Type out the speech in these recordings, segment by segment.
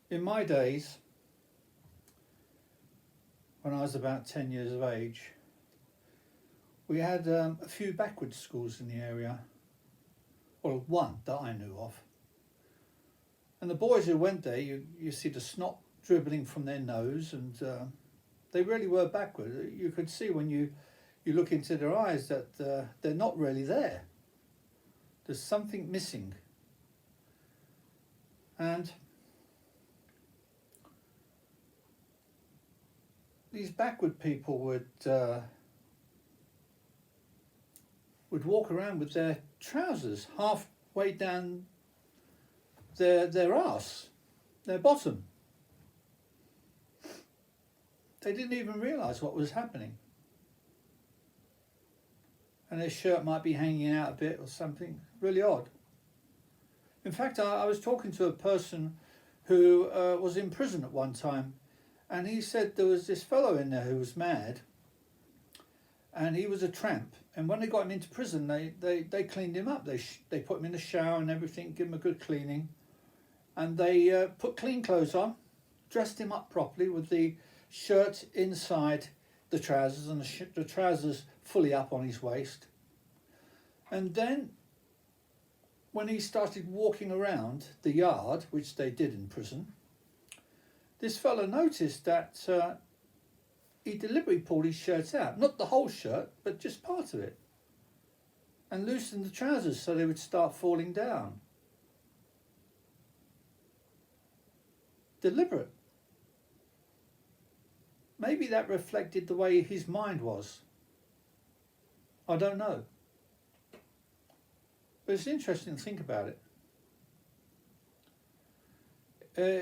In my days, when I was about 10 years of age, we had a few backwards schools in the area. Well, one that I knew of. And the boys who went there, you see the snot dribbling from their nose, and they really were backward. You could see when you look into their eyes that they're not really there. There's something missing. And these backward people would walk around with their trousers halfway down their arse, their bottom. They didn't even realise what was happening. And their shirt might be hanging out a bit or something. Really odd. In fact, I was talking to a person who was in prison at one time, and he said there was this fellow in there who was mad, and he was a tramp. And when they got him into prison, they cleaned him up. They put him in the shower and everything, give him a good cleaning. And they put clean clothes on, dressed him up properly with the shirt inside the trousers and the trousers fully up on his waist. And then when he started walking around the yard, which they did in prison, this fellow noticed that he deliberately pulled his shirt out, not the whole shirt, but just part of it, and loosened the trousers so they would start falling down. Deliberate. Maybe that reflected the way his mind was. I don't know. But it's interesting to think about it.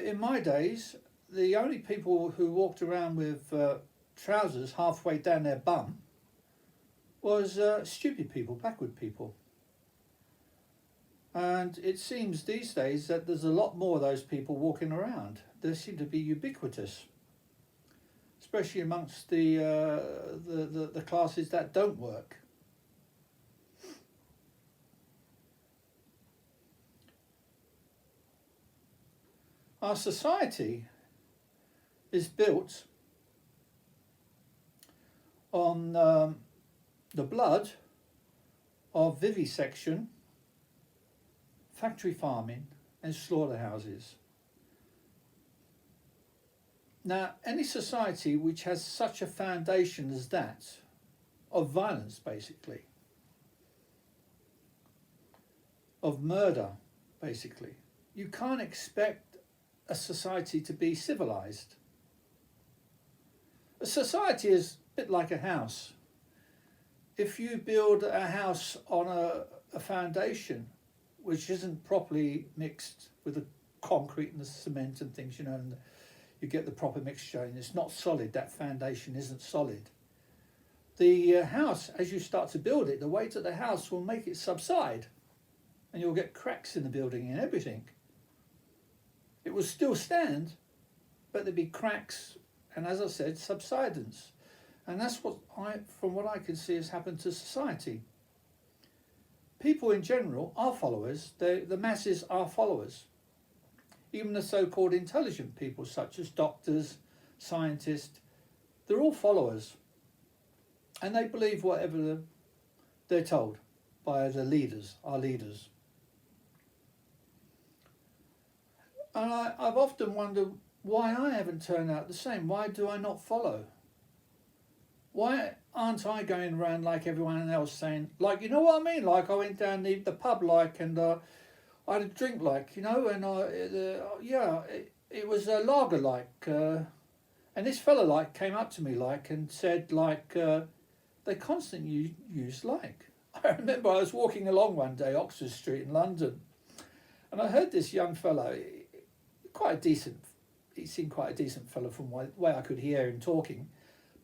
In my days, the only people who walked around with trousers halfway down their bum was stupid people, backward people. And it seems these days that there's a lot more of those people walking around. They seem to be ubiquitous, especially amongst the classes that don't work. Our society is built on the blood of vivisection, factory farming and slaughterhouses. Now, any society which has such a foundation as that, of violence basically, of murder basically, you can't expect a society to be civilized. A society is a bit like a house. If you build a house on a foundation which isn't properly mixed with the concrete and the cement and things, and you get the proper mixture and it's not solid, that foundation isn't solid. The house, as you start to build it, the weight of the house will make it subside and you'll get cracks in the building and everything. It will still stand, but there'll be cracks and, as I said, subsidence. And that's from what I can see, has happened to society. People in general are followers. The masses are followers. Even the so-called intelligent people, such as doctors, scientists, they're all followers. And they believe whatever they're told by the leaders, our leaders. And I've often wondered why I haven't turned out the same. Why do I not follow? Why aren't I going around like everyone else saying, like, you know what I mean? Like I went down the pub and I had a drink and it was a lager and this fella came up to me and said they constantly use like. I remember I was walking along one day, Oxford Street in London, and I heard this young fellow, he seemed quite a decent fellow from the way I could hear him talking,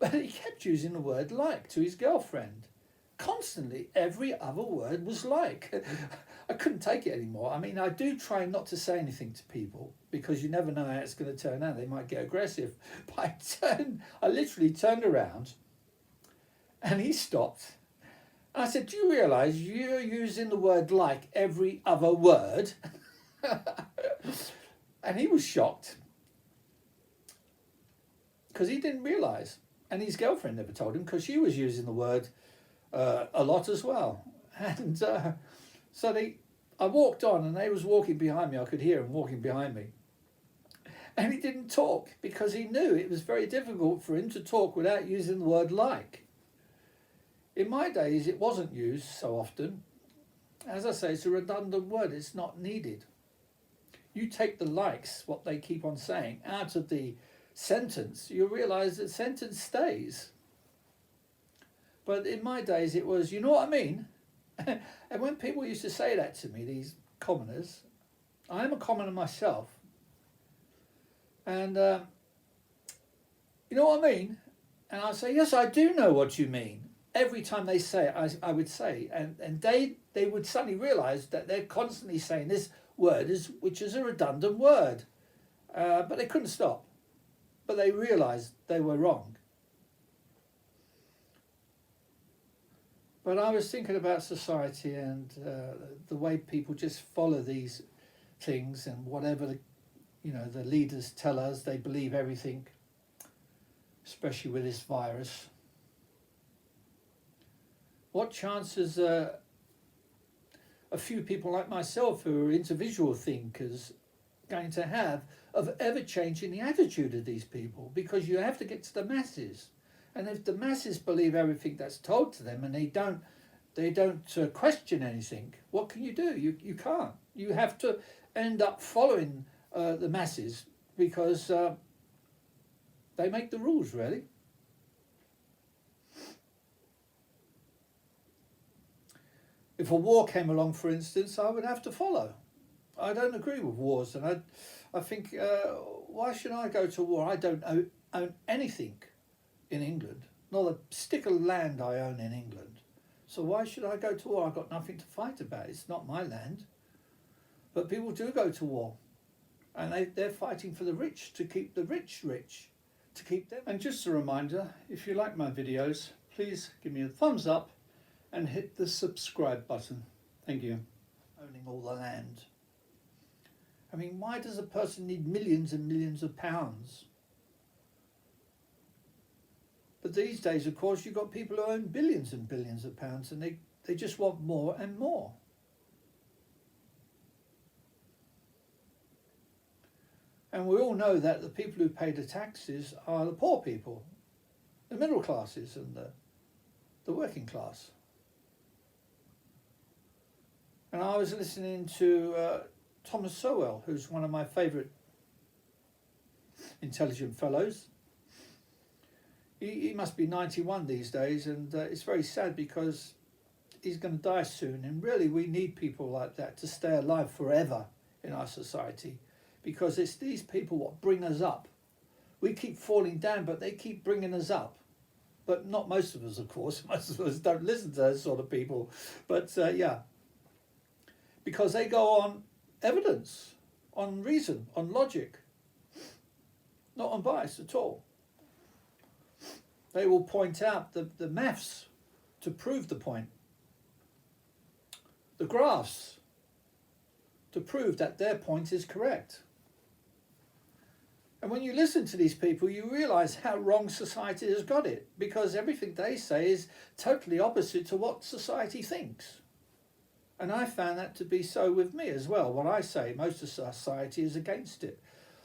but he kept using the word like to his girlfriend. Constantly, every other word was like. I couldn't take it anymore. I mean, I do try not to say anything to people because you never know how it's going to turn out. They might get aggressive. But I literally turned around and he stopped. And I said, do you realise you're using the word like every other word? And he was shocked. because he didn't realise. And his girlfriend never told him because she was using the word a lot as well. And I walked on and they was walking behind me. I could hear him walking behind me. And he didn't talk because he knew it was very difficult for him to talk without using the word like. In my days, it wasn't used so often. As I say, it's a redundant word. It's not needed. You take the likes, what they keep on saying, out of the sentence, you realise the sentence stays. But in my days, it was, you know what I mean? And when people used to say that to me, these commoners, I am a commoner myself. And you know what I mean? And I say, yes, I do know what you mean. Every time they say it, I would say, and they would suddenly realise that they're constantly saying this word, which is a redundant word. But they couldn't stop. But they realised they were wrong. But I was thinking about society and the way people just follow these things, and whatever the leaders tell us, they believe everything, especially with this virus. What chances a few people like myself who are individual thinkers going to have of ever changing the attitude of these people? Because you have to get to the masses. And if the masses believe everything that's told to them and they don't question anything, what can you do? You can't. You have to end up following the masses because they make the rules, really. If a war came along, for instance, I would have to follow. I don't agree with wars, and I think, why should I go to war? I don't own anything in England, not a stick of land I own in England. So why should I go to war? I've got nothing to fight about. It's not my land. But people do go to war, and they're fighting for the rich, to keep the rich, to keep them. And just a reminder, if you like my videos, please give me a thumbs up and hit the subscribe button. Thank you. Owning all the land. I mean, why does a person need millions and millions of pounds? But these days, of course, you've got people who own billions and billions of pounds, and they just want more and more. And we all know that the people who pay the taxes are the poor people, the middle classes and the working class. And I was listening to Thomas Sowell, who's one of my favourite intelligent fellows. He must be 91 these days, and it's very sad because he's going to die soon. And really, we need people like that to stay alive forever in our society, because it's these people what bring us up. We keep falling down, but they keep bringing us up. But not most of us, of course. Most of us don't listen to those sort of people. But yeah, because they go on evidence, on reason, on logic, not on bias at all. They will point out the maths to prove the point, the graphs to prove that their point is correct. And when you listen to these people, you realise how wrong society has got it, because everything they say is totally opposite to what society thinks. And I found that to be so with me as well. What I say, most of society is against it.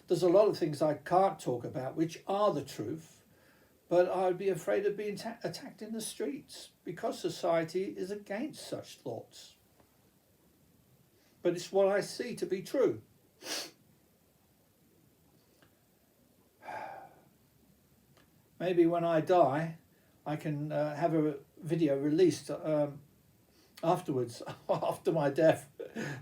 There's a lot of things I can't talk about which are the truth, but I would be afraid of being attacked in the streets because society is against such thoughts. But it's what I see to be true. Maybe when I die, I can have a video released afterwards, after my death.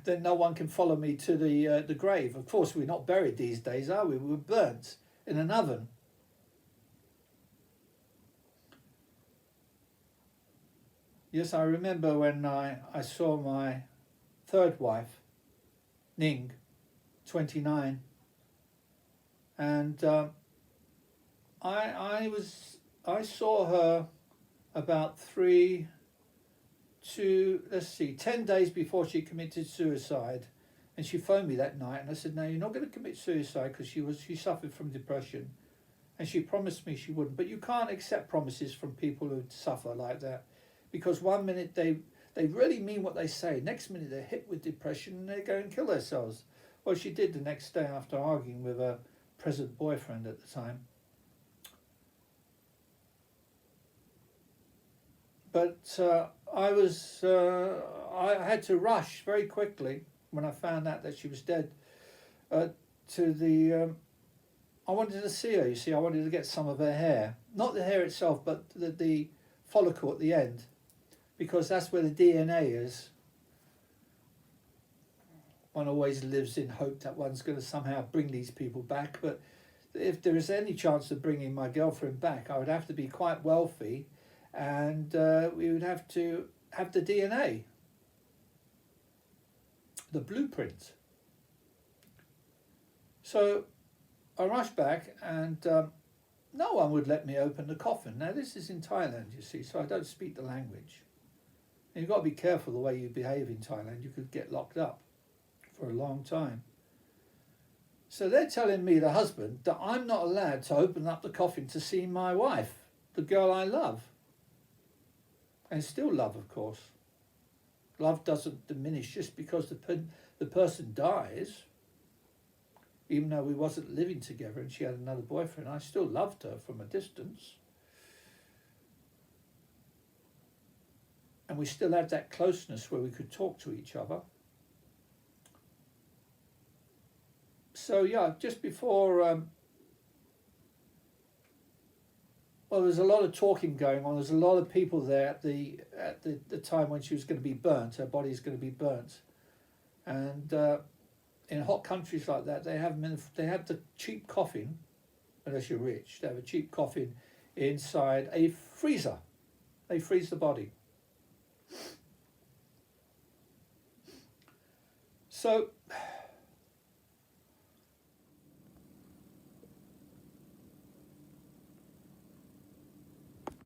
Then no one can follow me to the grave. Of course, we're not buried these days, are we? We're burnt in an oven. Yes, I remember when I saw my third wife, Ning, 29, and I saw her about 10 days before she committed suicide, and she phoned me that night, and I said, "No, you're not going to commit suicide," because she suffered from depression, and she promised me she wouldn't. But you can't accept promises from people who suffer like that, because one minute they really mean what they say, next minute they're hit with depression and they go and kill themselves. Well, she did the next day after arguing with her present boyfriend at the time. But I had to rush very quickly when I found out that she was dead to the. I wanted to see her. You see, I wanted to get some of her hair, not the hair itself, but the follicle at the end, because that's where the DNA is. One always lives in hope that one's going to somehow bring these people back, but if there is any chance of bringing my girlfriend back, I would have to be quite wealthy, and we would have to have the DNA, the blueprint. So I rushed back, and no one would let me open the coffin. Now this is in Thailand, you see, so I don't speak the language. And you've got to be careful the way you behave in Thailand. You could get locked up for a long time. So they're telling me, the husband, that I'm not allowed to open up the coffin to see my wife, the girl I love. And still love, of course. Love doesn't diminish just because the person dies. Even though we wasn't living together and she had another boyfriend, I still loved her from a distance. And we still had that closeness where we could talk to each other. So yeah, just before, well, there's a lot of talking going on. There's a lot of people there at the time when she was going to be burnt. Her body's going to be burnt, and in hot countries like that, they have the cheap coffin. Unless you're rich, they have a cheap coffin inside a freezer. They freeze the body. So